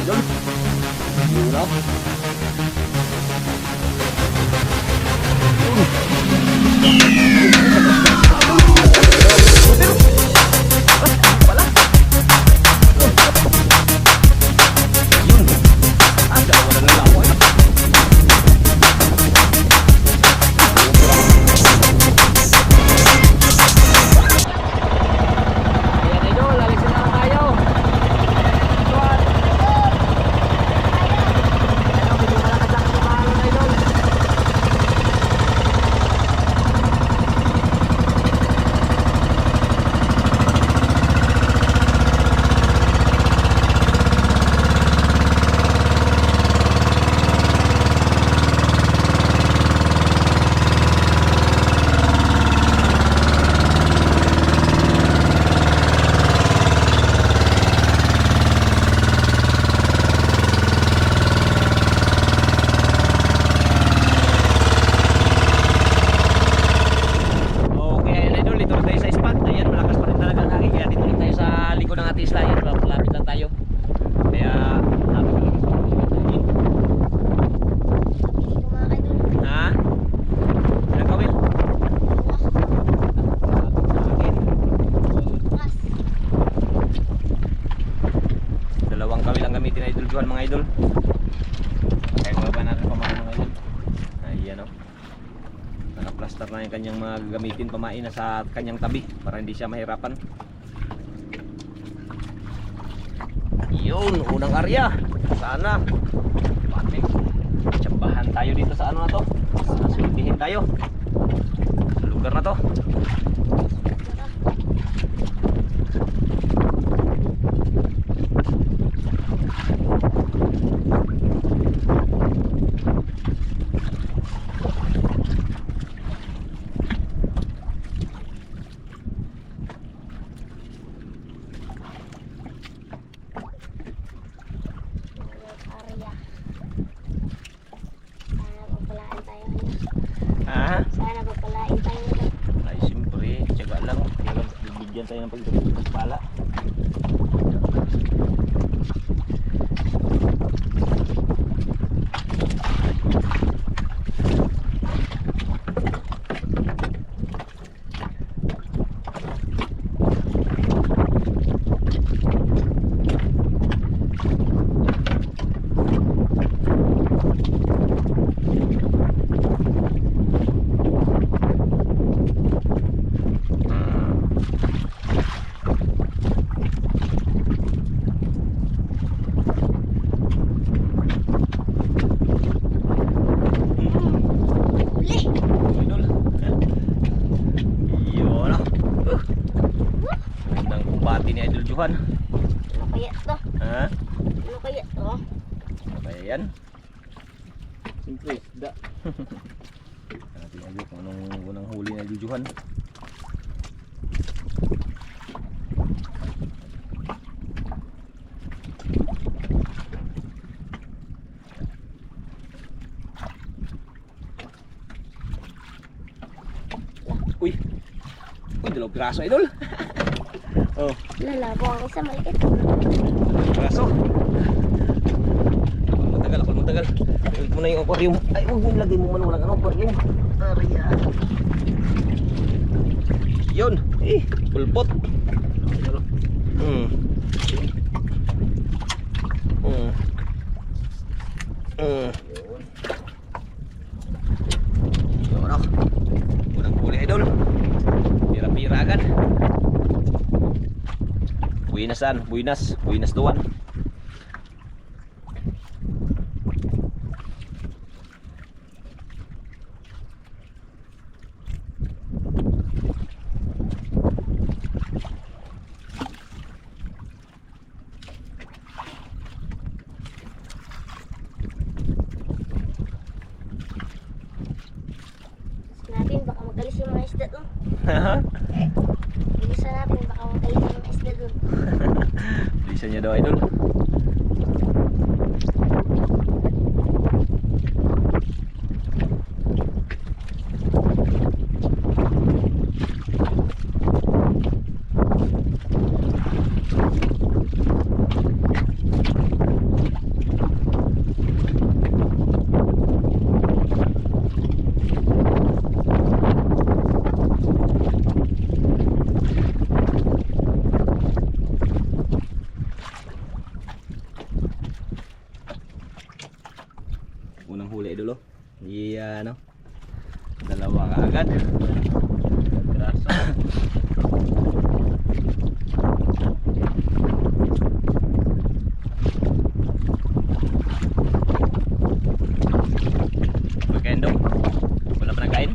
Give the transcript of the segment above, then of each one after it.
idol. Yun o. Mga idol, kaya nga natin pamain mga idol. Ayan o, nakaplaster na yung kanyang mga gagamitin pamain na sa kanyang tabi para hindi siya mahirapan. Yun, unang area. Sana pating tsambahan tayo dito sa ano na to, sultihin tayo sa lugar na to. Sana pagpalain tayo nito. Ay, siyempre, tiyaga lang. Bibigyan tayo ng pagpala. Juhan. Ano kaya to? Ha? Ano kaya to? Ano kaya yan? Siyempre, isda. Natin agad kung anong unang huli na Juhan. Uy! Uy, dalawang piraso idol! Oh. Lalabo ang isa maliit. Braso. Ako matagal. Ito mo na yung aquarium. Ay, huwag mo ilagay mo man walang aquarium. Ariya. Yun. Pulpot. Yun ako. Unang huli idol. Pira-pira agad. Buinas tuwan. Natin baka magalis yung mga isda doon. Bilisan natin baka magalis yung mga isda doon. Bilisan niya daw idol. huli idol oh. Ano? Dalawa kaagad. Graso. Pagkain daw. Wala pa nagkain?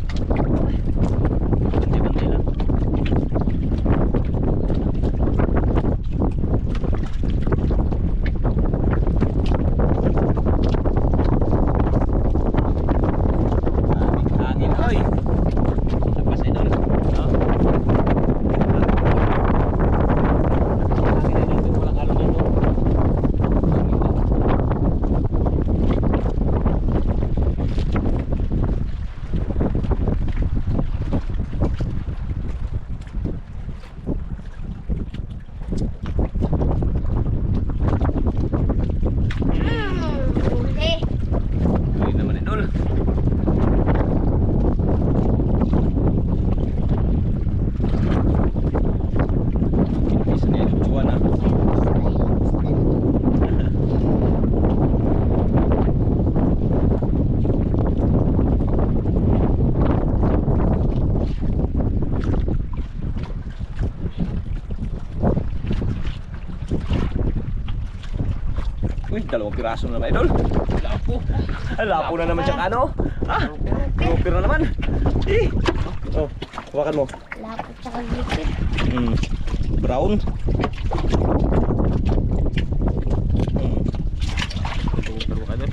Bantay lang. Hangin oy. Lapas idol. No? Hangin idol, walang halo dito. Huli. Huli naman idol. Isa na idol buwan ah. Uy, dalawang piraso na naman idol. Lapo. Lapo na naman siyang ano. Ah, grouper na naman. Eh. Oh, hawakan mo. Lapot tsaka gipit. Brown. Grouper mo kadol.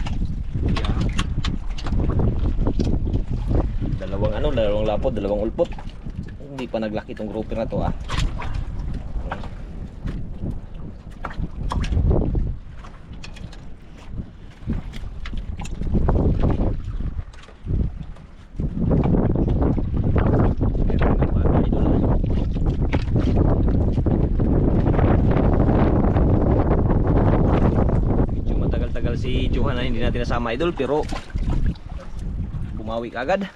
Dalawang ano, dalawang lapot, dalawang ulpot. Hindi pa naglaki tong grouper na to ah. Medyo matagal-tagal si Johan na hindi natin nasama idol pero bumawi kagad.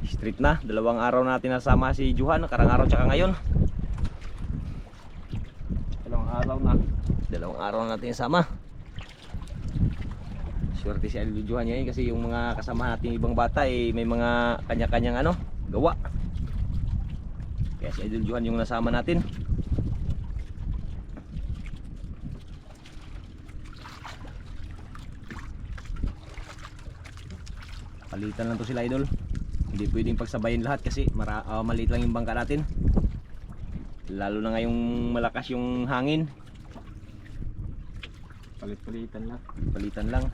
Street na, dalawang araw natin nasama si Johan, karang araw tsaka ngayon. Dalawang araw natin nasama. Swerte si Idol Johan ngayon kasi yung mga kasama natin ibang bata may mga kanya-kanyang ano, gawa. Kaya si Idol Johan yung nasama natin. Palitan lang to sila idol. Hindi pwedeng pagsabayin lahat kasi maliit lang yung bangka natin. Lalo na ngayong malakas yung hangin. Palit-palitan lang. Palitan lang.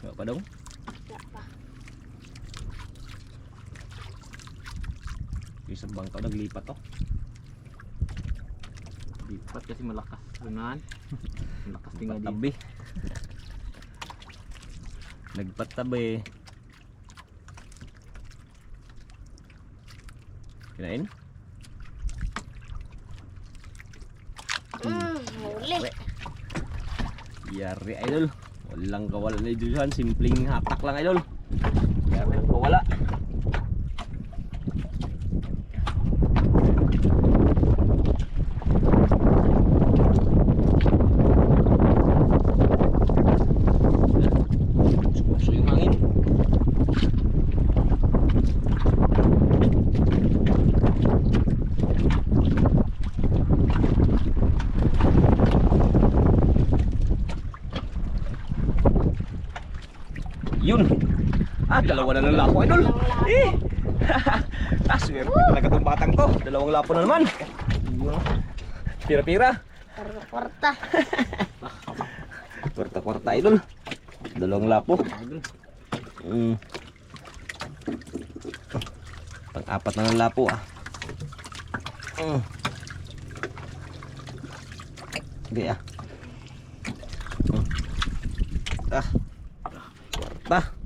Wala pa daw? Isang bangka naglipat to. Lipat kasi malakas. Unahan. Malakas tinggal din. Tabi. Nagpatabi. Kinain? Huli. Yari idol. Walang kawala na idol yan. Simpleng hatak lang idol. Yari ang kawala. Sukso yung hangin. Yun. Dalawa na ng lapo idol. Eh. Swerte talaga tong batang to. Dalawang lapo na naman. Pira-pira. Kwarta-kwarta. Kwarta-kwarta idol. Dalawang lapo. Pang-apat na ng lapo ah. Hindi ah. Kwarta.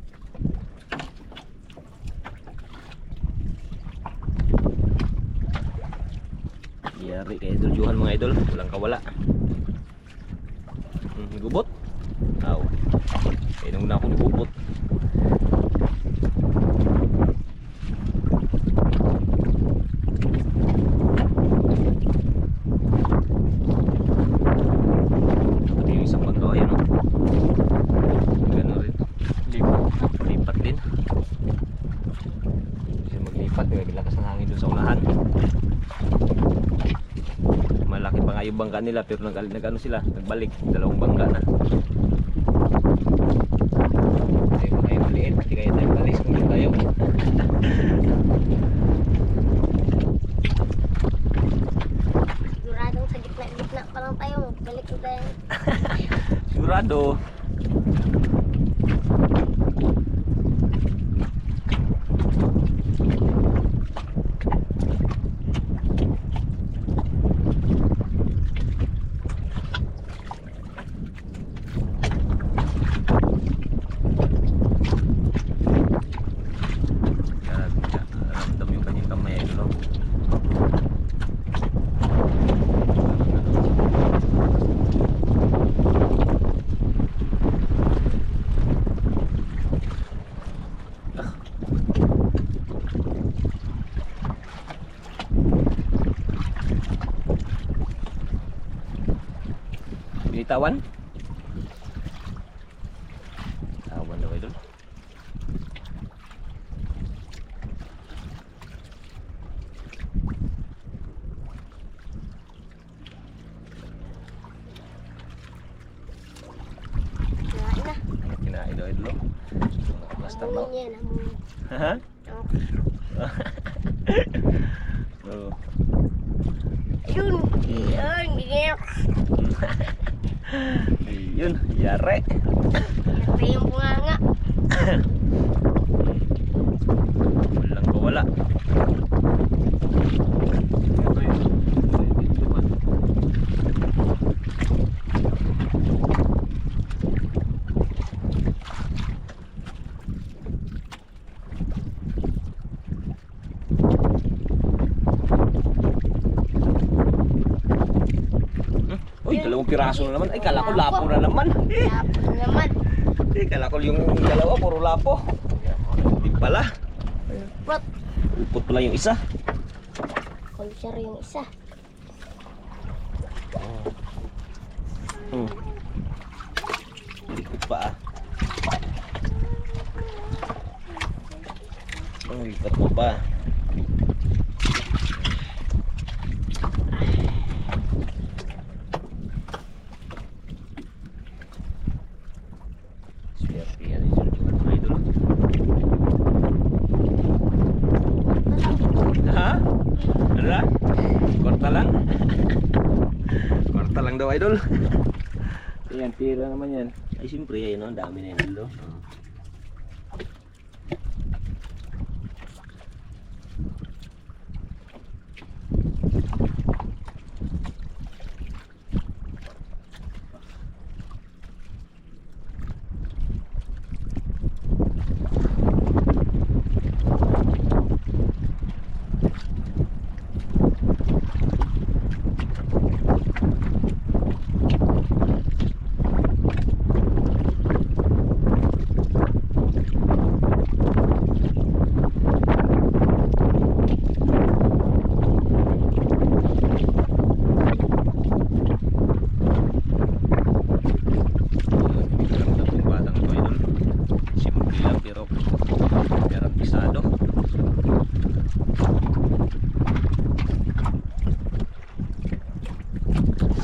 Yari kay Idol Johan mga idol. Walang kawala. Nagubot? Aw. Eh, nung na ako nagubot. Pati yung isang bangka, ayun o. Gano'n rin. Lipat din. Kasi maglipat, may lakas ng hangin doon sa unahan. Malaki pa nga yung bangka nila pero nag-ano sila, nagbalik, dalawang bangka na. Ay pa kayo maliit, hindi kayo tayo balis kung doon tayo. Siguradong sa gitna-gitna pa lang tayo. Balik ko tayo. Sigurado. Ramdam yung kanyang kamay, no? Binitawan? Tawan daw idol. Kinain na. Kinain daw idol. Plaster daw. Amoy niya na. Amoy. Ha? Oh. Oo. Yun. Yun. Yun. Yun, yare. Yari yung bunganga. Walang kawala. Ito yun. Uy, dalawang piraso na naman. Ay, kala ko lapo na naman. Lapo naman. Kala ko yung dalawa, puro lapo. Hindi pala. What? Upot pala yung isa. Kulsar yung isa. Likod pa ah. Ang lipat mo pa. Swerte yan yung mga idol. Ha? Ano na? Korta lang? Korta lang daw idol. Ayan, tira naman yan. Ay siyempre, ayun o, ang dami na yun idol.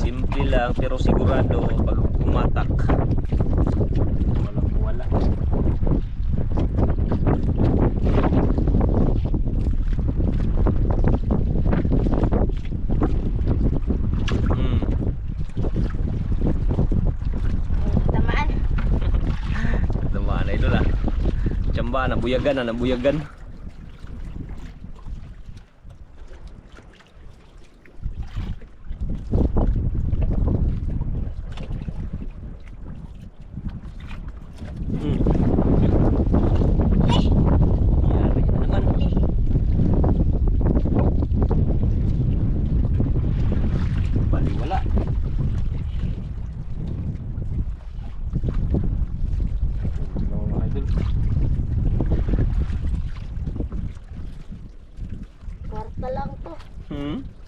Simple lang pero sigurado pag pumatak Walang wala. Tamaan. Tamaan na ito lah. Tsamba, nabuyagan na, nabuyagan. Yari na naman. Baliwala.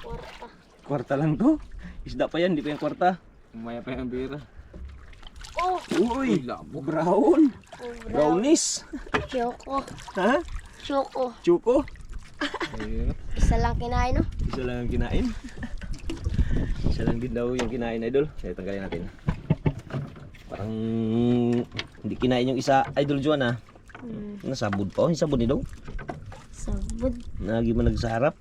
Kwarta. Kwarta lang to. Isda pa yan, di pa yung kwarta. Umaya pa yung bira. Oh, Uy, labo. brown. brown. Brownies. Choco. Ha? Choco. Chuko. Ayun. Isa lang kinain, no? Isa lang ang kinain. Isa lang din daw yung kinain, idol. Kaya tanggalin natin. Parang hindi kinain yung isa, idol Juan ha. Nasabod pa. Yung sabod ni daw. Sabod. Nagi mo nagsaharap.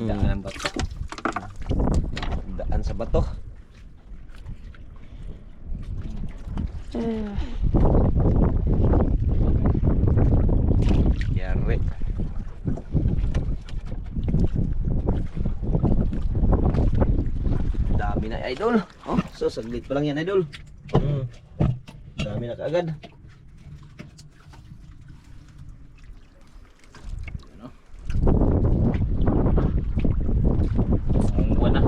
Daan ba ito? Daan sa bato. Yari. Dami na idol. Oh, so saglit pa lang yan idol. Dami na kaagad. Ang buwan na.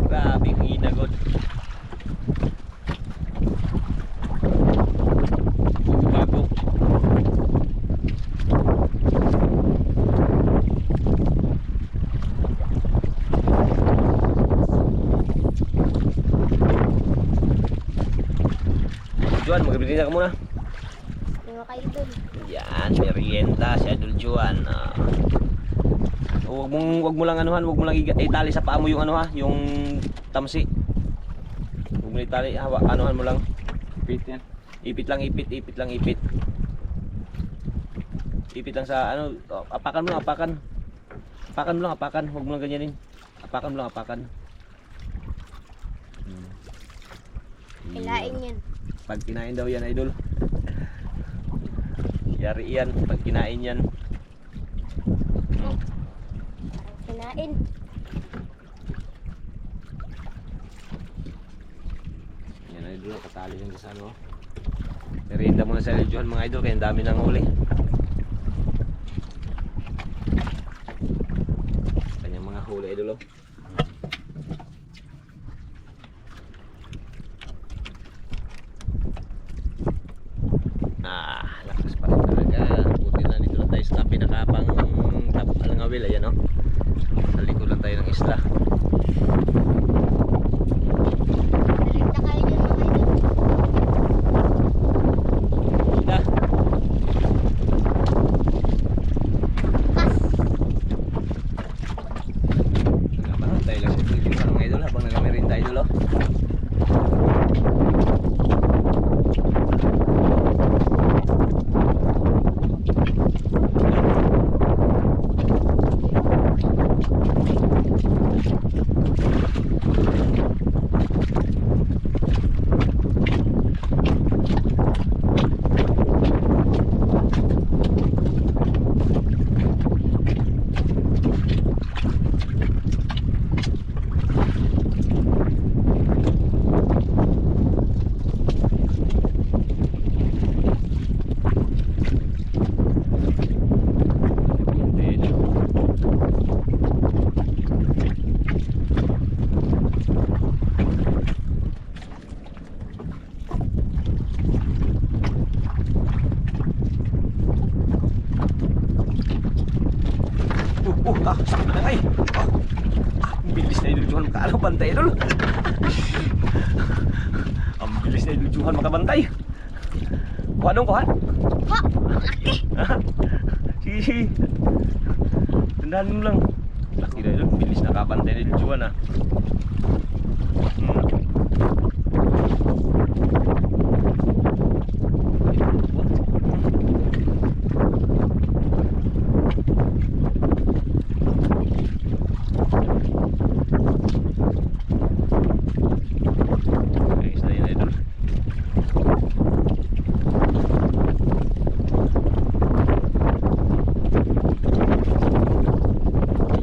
Grabe ang hinagod. Bago. Juan, magbibigay ka muna. Mga kaidol. Yan, merienda si Idol Juan. Wag mo lang anuhan, wag mo lang itali sa paa mo yung ano ha, yung tamsi. Wag mo itali, anuhan mo lang. Pit yan. Ipit lang, ipit lang, ipit. Ipit lang sa ano, apakan mo lang, apakan. Apakan mo lang, apakan, wag mo lang ganyanin. Apakan mo lang, apakan. Kilain yan. Pag kinain daw yan, idol. Yari yan, pag kinain yan. Kinain. Yan idol, katali yan sa ano. Merienda muna sa Juan mga idol, kaya ang dami nang huli. Kanyang mga huli idol oh. Lakas pa rin talaga. Buti na dito lang tayo sa pinakapang Alangawil, ayan oh. Sa likod lang tayo ng isla. Balik na kayo dyan, mga kaidol. Isla. Kas. Nagpapantay lang sa video sa mga idol habang nagamirinda idol oh. Sakit na ay. Ang bilis na Idol Juhan makabantay idol. Ang bilis na Idol Juhan makabantay. Kuha dong, kuha. Ha! Laki! Sige, sige. Tandaan mo lang. Laki na Idol, bilis nakabantay na Idol Juhan ah. Ayos na yun Idol.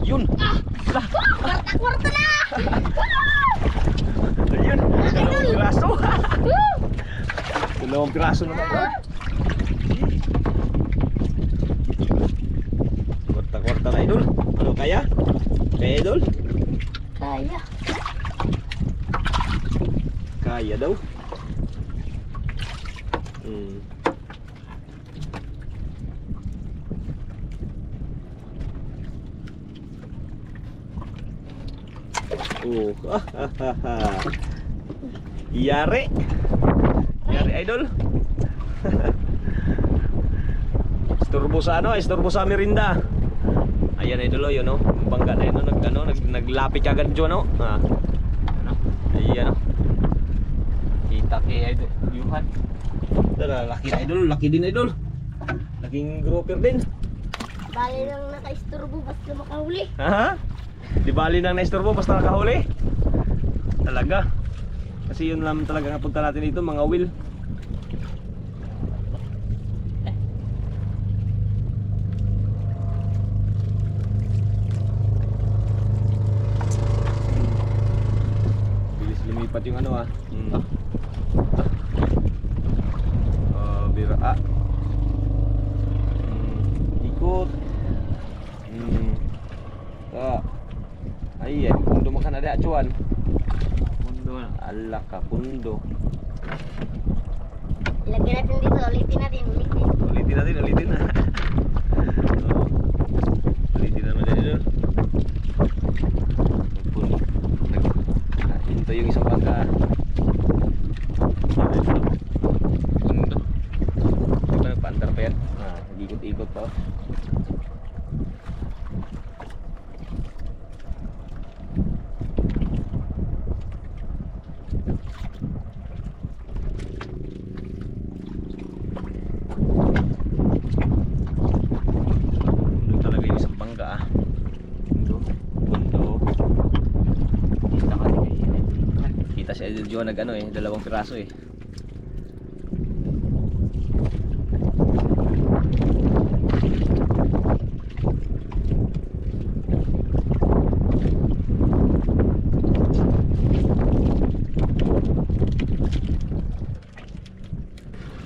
Yun! Kwarta na! Ayun! Dalawang piraso! Dalawang piraso naman. idol? Kaya. Kaya daw. Hmm. Oh. Yari. Yari idol. Isturbo sa ano, isturbo sa merinda. Ayan idol, yun no. Bangga na yun, naglapit agad dyan no. Ah. Ano? Ayan no. Kita kay idol. Yuhan. Tara, laki na idol, laki din idol. Laking grouper din. Bali lang naka-isturbo basta makahuli. Ha? Di bali nang naisturbo basta nakahuli. Talaga. Kasi yun lang talaga ang punta natin dito, mga will. Bilis lumipat yung ano ah. Bira ah. Ikot. Ayan, pundo makan ada acuan. Mundo na. Allah ka pundo. Ilagay natin dito, ulitin natin, ulitin. Ulitin natin, ulitin na. Oh. Ulitin naman din dito. Hinto yung isang bangka. Mundo. Di ba nagpaandar pa yan? Ikot-ikot pa. Pundo talaga yung isang bangka ah. Mundo. Pundo. Kita ka kay idol. Kita si Idol Joe nag ano eh, 2 piraso eh.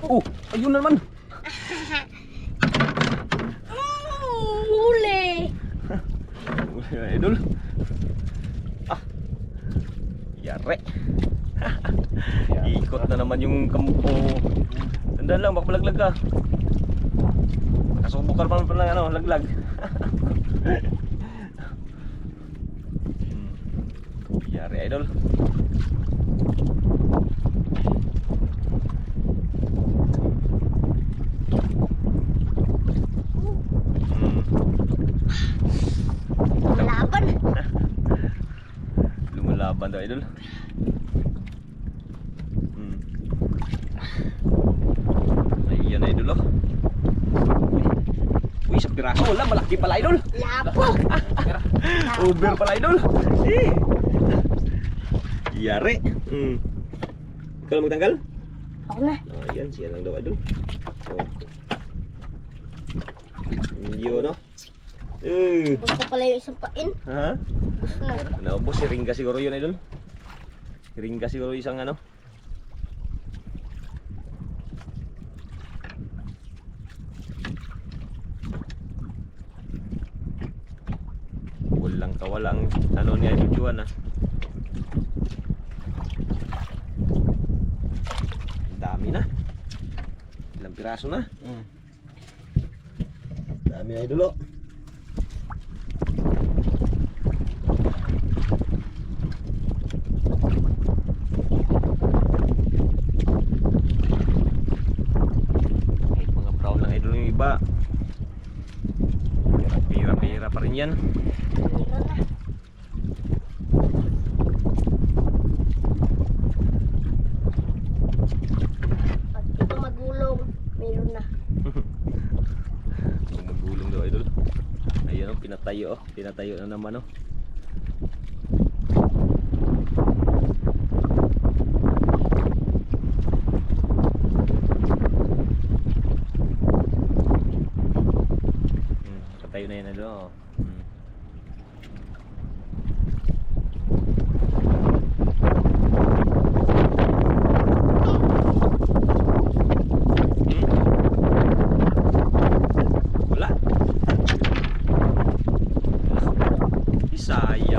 Oh, ayun na naman. Huli! Idol. Ah. Yare. Ikot na naman yung kampo. Tandaan lang, baka malaglag ka. Nakasubok ka naman pala ano, laglag. Yare idol. Malaban. Lumalaban daw idol. Ayan idol oh. Uy, isang piraso wala, malaki pala idol. Lapo. Over pala idol. Eh. Yari. Ikaw lang magtanggal? Ako na. Ayan, siya lang daw idol. Oh. Yun no. Gusto pala yung isang pain. Ha? Gusto na. Naubos si Ringa siguro yun idol. Si Ringa siguro isang ano. Walang kawalang ano ni Idol Juan ah. Dami na. Ilang piraso na. Dami na idol oh. Mga brown lang idol yung iba. Pira-pira pa rin yan. Meron na. Pag ito magulong, meron na. Magulong daw idol. Ayun oh, pinatayo oh. Pinatayo na naman oh. Patayo na yan idol oh. Wala. Sayang.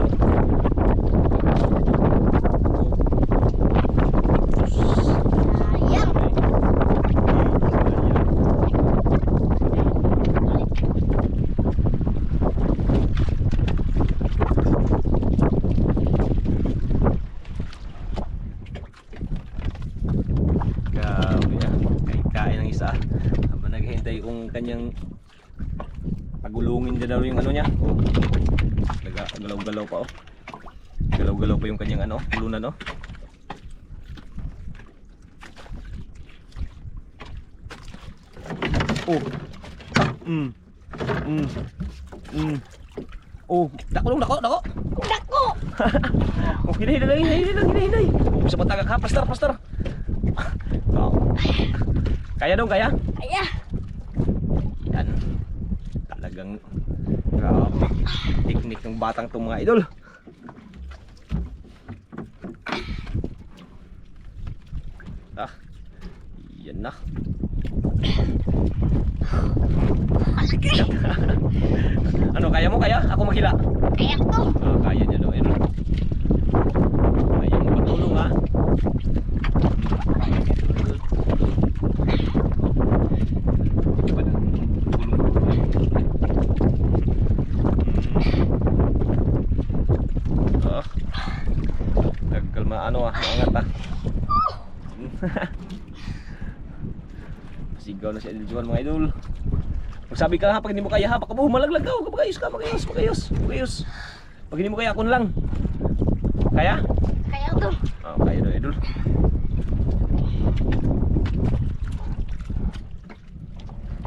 tayo kung kanyang pagulungin niya daw yung ano niya. Oh. Nagagalaw-galaw pa oh. Galaw-galaw pa yung kanyang ano, pulunan oh. Oh. Oh, dako. Dako! Oh, hinay. Oh, bisa matagak ha, pastor. Oh. Kaya dong, kaya? Kaya! Yan. Talagang grabe. Teknik ng batang itong mga idol. Ah. Yan na. Ano, kaya mo? Kaya? Ako maghila. Kaya ko! Ah, kaya niya daw, idol. Kaya mo patulong ha. Oh. Gagal maano maangat ah. Pasigaw na si Idol Juan mga idol. Magsabi ka ha pag hindi mo kaya ha, baka malaglag ka, magayos. Pag hindi mo kaya ako na lang. Kaya? Kaya to! Oh, kaya daw idol.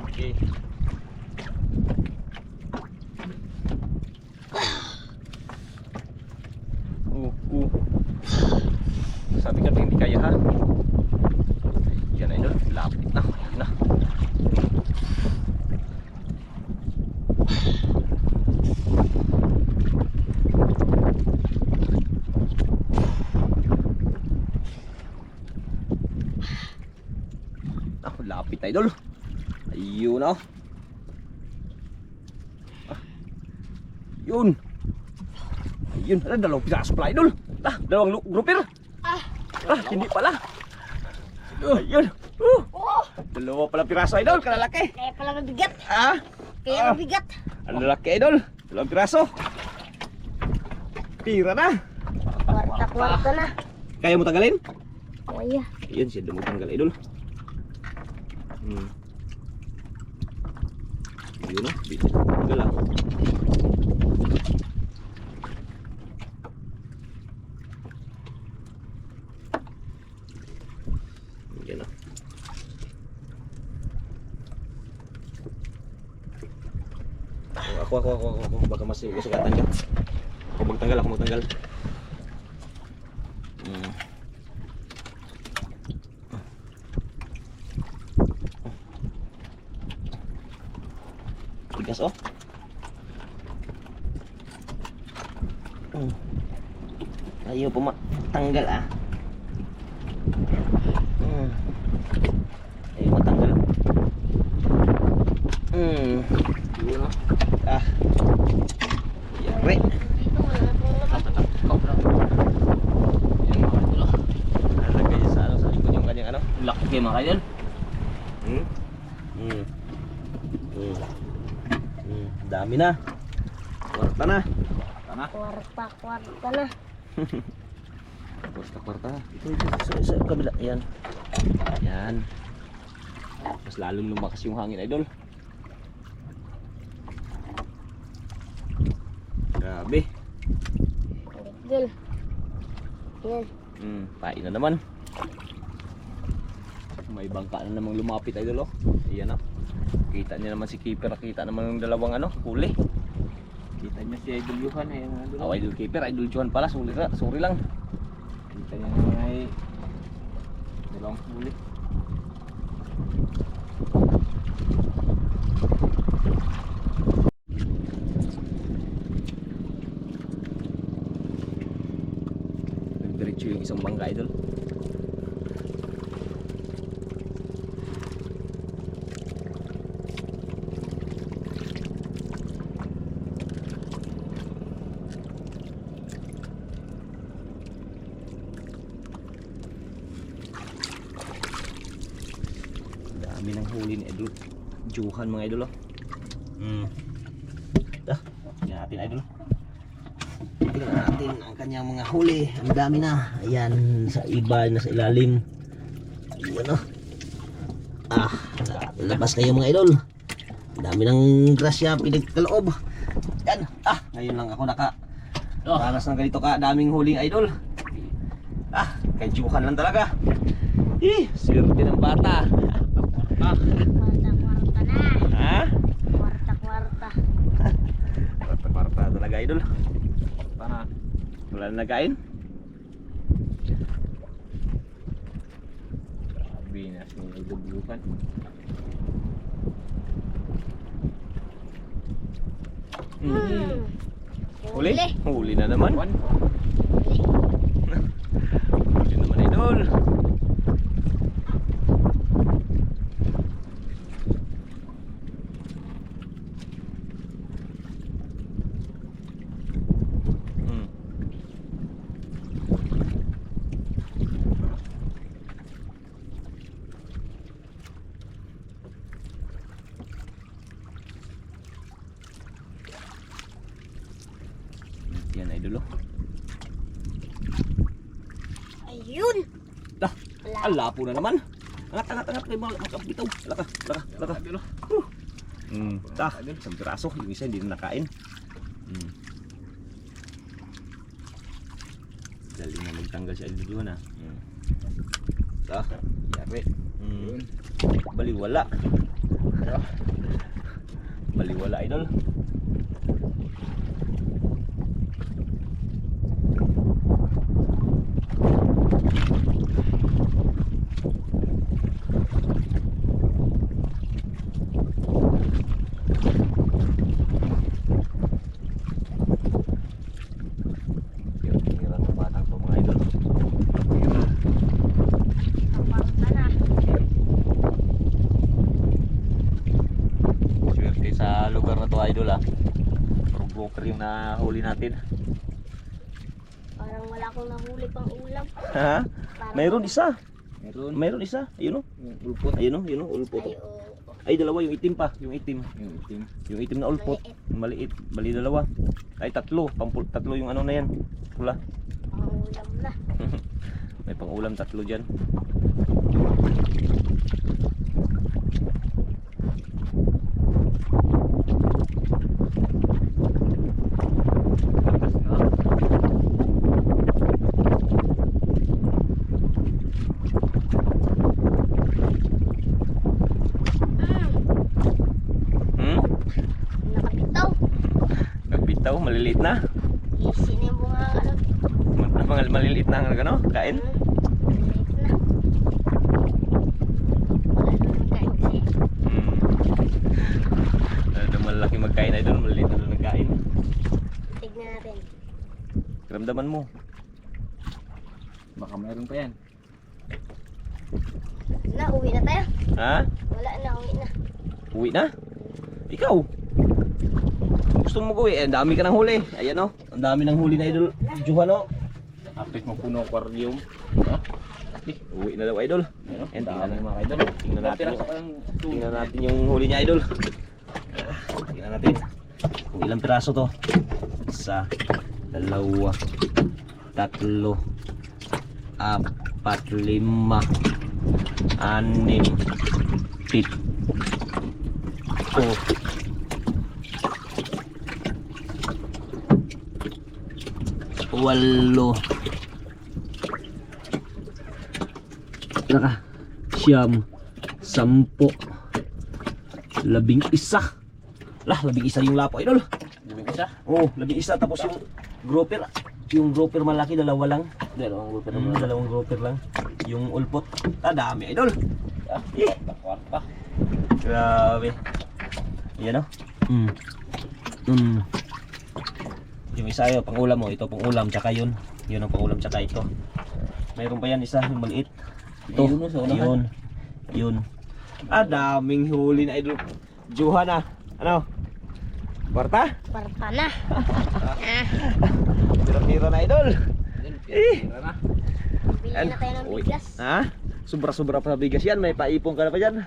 Okay. Sabi ka pag hindi kaya ha. Yan idol, lapit na. Lapit idol. Ayun oh. Yun. Ayun, dalawang piraso pala idol. Dalawang grouper. Hindi pala. Ayun. Oh! Dalawa pala piraso idol, kalalaki. Kaya pala mabigat! Ah? Kaya mabigat! Ang lalaki idol. Dalawang piraso. Pira na. Kwarta na! Kaya mo tanggalin? Kaya! Ayun, siya mo tanggal idol. Yun o, tanggal ah. Yan o. Ako, baka mas sugatan ka. Ako magtanggal. Tigas oh. Ayaw po matanggal ah. Ayaw matanggal. Yun oh. Yari. Dito wala akong laman. Nalagay niya sa likod yung kanyang ano. Laki mga idol. Dami na. Kwarta na. Kwarta na! Kwarta. Ito sa kabila. Yan. Mas lalong lumakas yung hangin idol. Grabe. Idol! Yan! Pain na naman. May bangka na namang lumapit idol oh. Ayan oh. Kita niya naman si keeper, kita naman yung dalawang ano, huli. Kita niya si Idol Johan eh. Oh, idol keeper, idol Juan pala, sorry lang. Kita niya naman ay dalawang huli. Nagdiretso yung isang bangka idol. Dami ng huli ni Idol Johan mga idol oh. Tingnan natin idol. Tingnan natin ang kanyang mga huli. Ang dami na. Ayan, sa iba, nasa ilalim. Ayan oh. Labas kayo mga idol. Ang dami ng grasya pinagkaloob. Yan. Ngayon lang ako ranas ng ganito ka daming huling idol. Kadyuhan lang talaga. Swerte ng bata. Kwarta-kwarta na. Ha? Kwarta-kwarta. Kwarta talaga idol. Pana. Wala na nagkain. Sabi na sinugulukan. Huli? Huli na naman. One. Huli naman idol. Yan idol oh. Ayun. Ang lapo na naman. Angat kayo mga makabitaw. Laka. Isang piraso. Yung isa hindi na nakain. Galing na magtanggal si idol doon Yari. Baliwala. Baliwala idol. Kwarta na. Swerte sa lugar na to idol Pro broker yung nahuli natin. Parang wala akong nahuli pang ulam. Ha? Mayroon isa. Meron. Mayroon isa. Ayun oh. Yung ulpot. Ayun oh, ulpot. Ay, oo. Ay dalawa yung itim pa, yung itim. Yung itim. Yung itim na ulpot. Maliit. Bali dalawa. Ay tatlo, tatlo yung ano na yan. Pula. Pang ulam na. May pang-ulam tatlo diyan. Nakabitaw. Nagbitaw, maliliit na. Easy na yung bunga ano. Mga maliliit na ang ano, kain. Maliit na. Wala na nagkain siya. Malaki magkain ay doon, maliliit na doon nagkain. Tignan natin. Ramdaman mo. Baka mayroon pa yan. Na, uwi na tayo. Ha? Wala na, uwi na. Uwi na? Ikaw? Gusto mo gawin? Ang dami ka ng huli. Ayan o. Ang dami ng huli na idol. Juhan o. Apit mo puno aquarium. Uwi na daw idol. Ang dami mga idol. Tingnan natin. Piraso pa yung Tingnan natin yung huli niya idol. Tingnan natin. Kung ilang piraso to. Isa, dalawa, tatlo, apat, lima, anim, pito, walo, siyam, sampo, 11. Lah, 11 yung lapo idol. Yung isa. Oh, 11 tapos yung grouper malaki dalawa lang. Dalawang grouper lang. Yung ulpot, dami idol. Kwarta. Grabe. Yan o. Yung isa yun, pang-ulam mo. Ito pang-ulam, tsaka yun. Yun ang pang-ulam, tsaka ito. Mayroon pa yan isa, yung maliit. Ito, Yun, sa unahan. yun. Daming huli na idol. Juhan ano? Kwarta? Kwarta na. Tira-tira na idol. Tira na. Bili na tayo ng Uy. bigas. Ha? Sobra-sobra pa sa bigas yan. May paipong ka na pa dyan.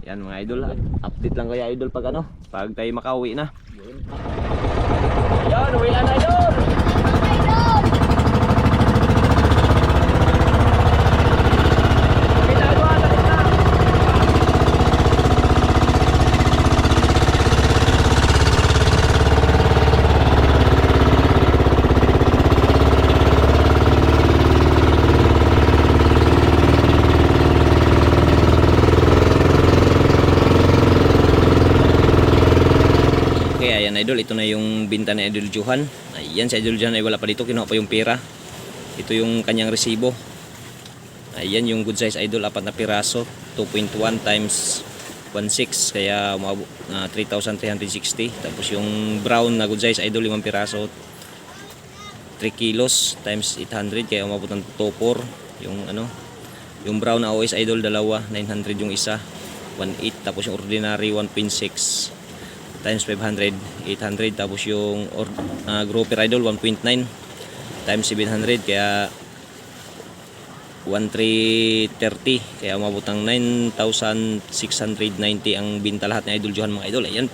Yan mga idol. Update lang kaya idol pag ano. Pag tayo makauwi na. Yan, uwi na idol. Ayan idol, ito na yung binta ni Idol Johan. Ayan, si Idol Johan ay wala pa dito, kinuha pa yung pera. Ito yung kanyang resibo. Ayan yung good size idol, 4 na piraso, 2.1 times 1.6, kaya 3,360. Tapos yung brown na good size idol, 5 piraso, 3 kilos times 800, kaya umabot ng 2.4. Yung brown na OS idol, dalawa, 900 yung isa, 1.8. Tapos yung ordinary 1.6 times 500, 800. Tapos yung grouper idol 1.9 times 700, kaya 1,330, kaya umabot ng 9,690 ang binta lahat ng Idol Johan mga idol. Ayan,